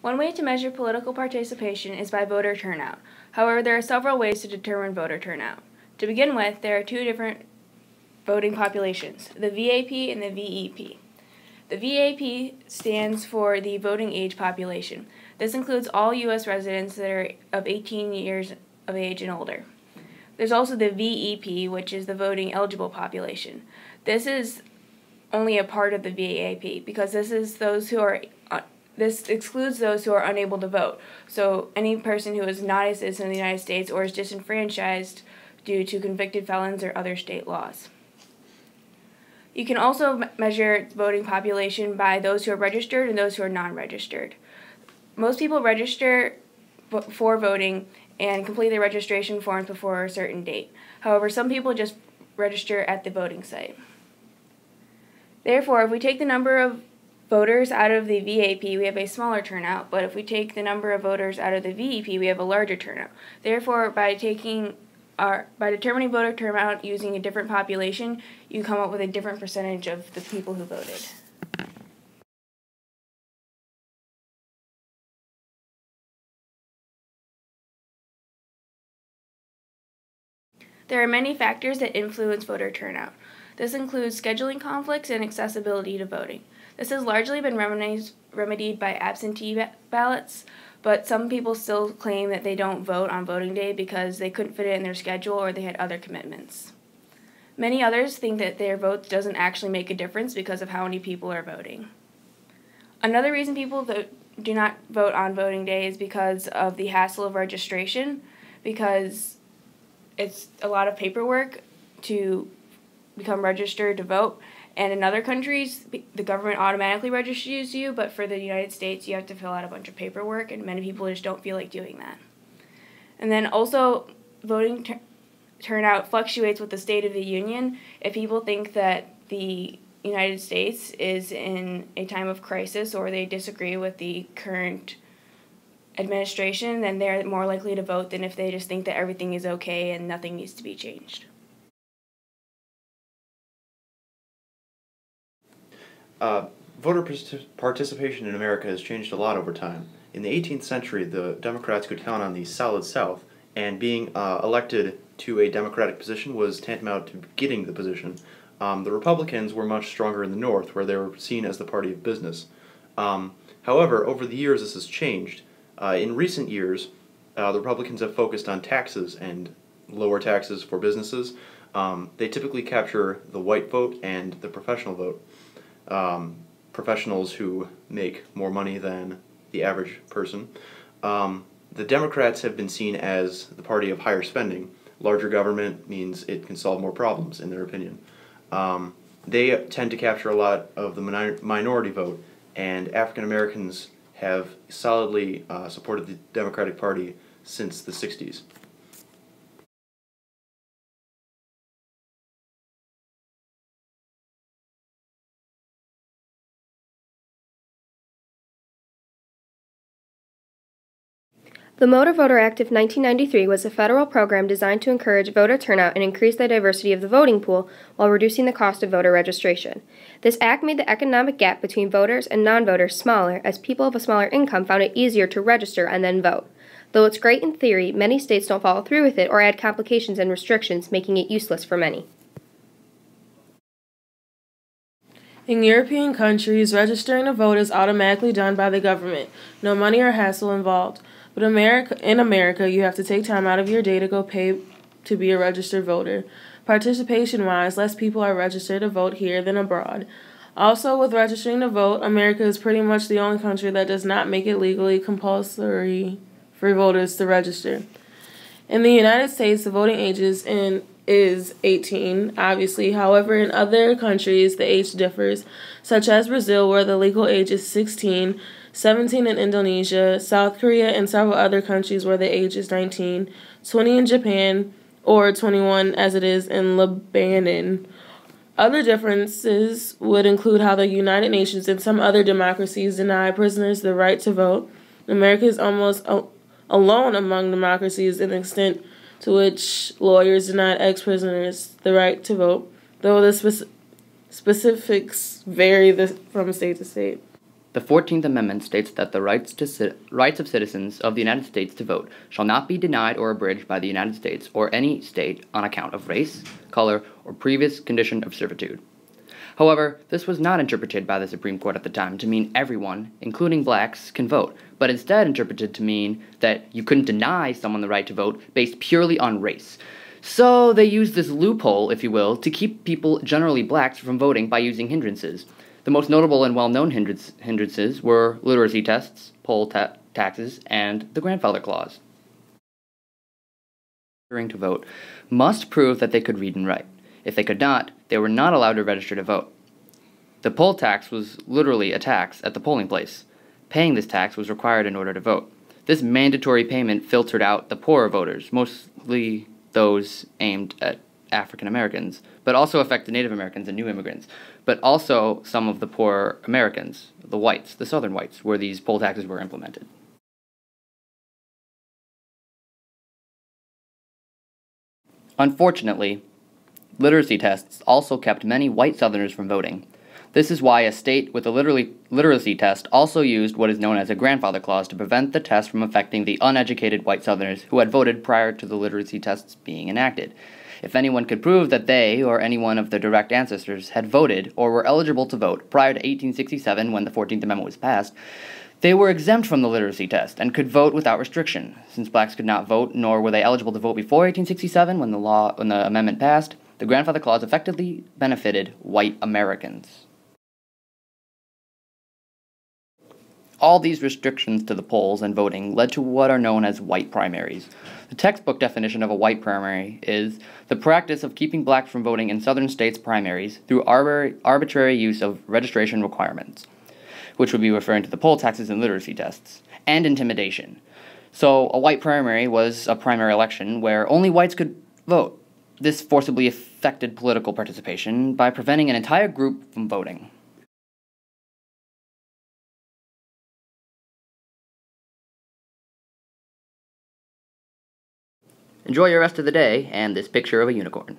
One way to measure political participation is by voter turnout. However, there are several ways to determine voter turnout. To begin with, there are two different voting populations, the VAP and the VEP. The VAP stands for the voting age population. This includes all U.S. residents that are of 18 years of age and older. There's also the VEP, which is the voting eligible population. This is only a part of the VAP because this excludes those who are unable to vote. So any person who is not a citizen of the United States or is disenfranchised due to convicted felons or other state laws. You can also measure voting population by those who are registered and those who are non-registered. Most people register for voting and complete their registration forms before a certain date. However, some people just register at the voting site. Therefore, if we take the number of voters out of the VAP, we have a smaller turnout, but if we take the number of voters out of the VEP, we have a larger turnout. Therefore, by determining voter turnout using a different population, you come up with a different percentage of the people who voted. There are many factors that influence voter turnout. This includes scheduling conflicts and accessibility to voting. This has largely been remedied by absentee ballots, but some people still claim that they don't vote on voting day because they couldn't fit it in their schedule or they had other commitments. Many others think that their vote doesn't actually make a difference because of how many people are voting. Another reason people do not vote on voting day is because of the hassle of registration, because it's a lot of paperwork to become registered to vote. And in other countries, the government automatically registers you, but for the United States, you have to fill out a bunch of paperwork, and many people just don't feel like doing that. And then also, voting turnout fluctuates with the State of the Union. If people think that the United States is in a time of crisis or they disagree with the current administration, then they're more likely to vote than if they just think that everything is okay and nothing needs to be changed. Voter participation in America has changed a lot over time. In the 18th century, the Democrats could count on the solid South, and being elected to a Democratic position was tantamount to getting the position. The Republicans were much stronger in the North, where they were seen as the party of business. However, over the years, this has changed. In recent years, the Republicans have focused on taxes and lower taxes for businesses. They typically capture the white vote and the professional vote. Professionals who make more money than the average person. The Democrats have been seen as the party of higher spending. Larger government means it can solve more problems, in their opinion. They tend to capture a lot of the minority vote, and African Americans have solidly supported the Democratic Party since the 60s. The Motor Voter Act of 1993 was a federal program designed to encourage voter turnout and increase the diversity of the voting pool while reducing the cost of voter registration. This act made the economic gap between voters and non-voters smaller, as people of a smaller income found it easier to register and then vote. Though it's great in theory, many states don't follow through with it or add complications and restrictions, making it useless for many. In European countries, registering to vote is automatically done by the government. No money or hassle involved. But in America, you have to take time out of your day to go pay to be a registered voter. Participation-wise, less people are registered to vote here than abroad. Also, with registering to vote, America is pretty much the only country that does not make it legally compulsory for voters to register. In the United States, the voting age is 18, obviously. However, in other countries, the age differs, such as Brazil, where the legal age is 16, 17 in Indonesia, South Korea, and several other countries where the age is 19, 20 in Japan, or 21 as it is in Lebanon. Other differences would include how the United Nations and some other democracies deny prisoners the right to vote. America is almost alone among democracies in the extent to which lawyers deny ex-prisoners the right to vote, though the specifics vary from state to state. The 14th Amendment states that the rights of citizens of the United States to vote shall not be denied or abridged by the United States or any state on account of race, color, or previous condition of servitude. However, this was not interpreted by the Supreme Court at the time to mean everyone, including blacks, can vote, but instead interpreted to mean that you couldn't deny someone the right to vote based purely on race. So they used this loophole, if you will, to keep people, generally blacks, from voting by using hindrances. The most notable and well-known hindrances were literacy tests, poll taxes, and the grandfather clause. To vote must prove that they could read and write. If they could not, they were not allowed to register to vote. The poll tax was literally a tax at the polling place. Paying this tax was required in order to vote. This mandatory payment filtered out the poorer voters, mostly those aimed at African Americans, but also affected Native Americans and new immigrants, but also some of the poor Americans, the whites, the southern whites, where these poll taxes were implemented. Unfortunately, literacy tests also kept many white Southerners from voting. This is why a state with a literacy test also used what is known as a grandfather clause to prevent the test from affecting the uneducated white Southerners who had voted prior to the literacy tests being enacted. If anyone could prove that they, or any one of their direct ancestors, had voted or were eligible to vote prior to 1867 when the 14th Amendment was passed, they were exempt from the literacy test and could vote without restriction. Since blacks could not vote, nor were they eligible to vote before 1867 when the amendment passed, the grandfather clause effectively benefited white Americans. All these restrictions to the polls and voting led to what are known as white primaries. The textbook definition of a white primary is the practice of keeping blacks from voting in southern states' primaries through arbitrary use of registration requirements, which would be referring to the poll taxes and literacy tests, and intimidation. So a white primary was a primary election where only whites could vote. This forcibly affected political participation by preventing an entire group from voting. Enjoy your rest of the day and this picture of a unicorn.